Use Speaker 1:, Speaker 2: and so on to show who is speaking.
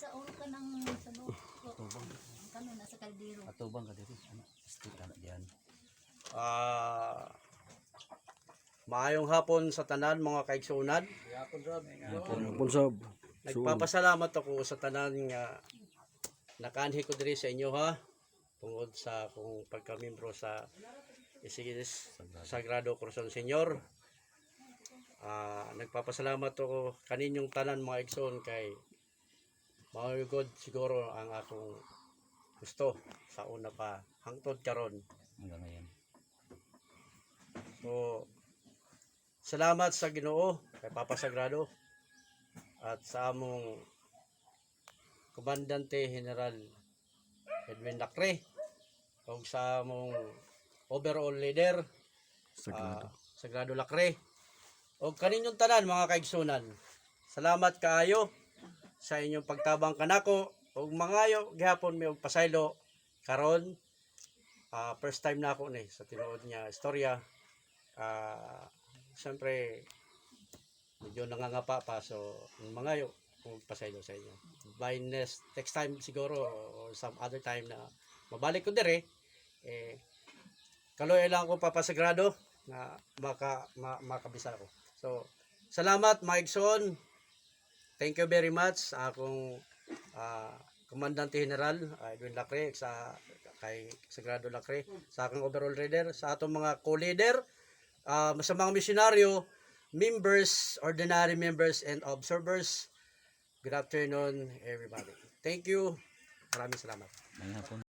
Speaker 1: Nasa ulo ka ng sabo. Kano nasa kaldero.
Speaker 2: Atubang ka dito. Ano? Stick na diyan.
Speaker 3: Maayong hapon sa tanan mga kaigsunan.
Speaker 4: Hapon sab.
Speaker 3: Nagpapasalamat ako sa tanan nga nakanhi ko diri sa inyo ha. Tungod sa akong pagkamembro sa Isigis Sagrado Corazon Senior. Nagpapasalamat ako kaninyong tanan mga igsoon kay mauyugod siguro ang akong gusto sa una pa hangtod karon.
Speaker 2: Hanggang ngayon.
Speaker 3: So salamat sa Ginoo kay Papa Sagrado at sa among Komandante General Edwin Lacre o sa among overall leader Sagrado Lacre o kaninyong tanan mga kaigsunan. Salamat kaayo sa inyong pagtabang kanako ug mangayo gihapon mi og pasaylo karon. First time na ako ni sa tinuod niya istorya. Siyempre medyo nangangapa pa so mangayo kung pasaylo sa inyo. By next time siguro or some other time na mabalik ko dire kaloy lang ako papasagrado na makabisa ko. So salamat mga igsoon. Thank you very much sa akong Komandante General Edwin Lacre sa kay Sagrado Lacre, sa akong overall leader, sa atong mga co-leader, sa mga misyonaryo, members, ordinary members and observers. Good afternoon everybody. Thank you. Maraming salamat.
Speaker 2: May hapon.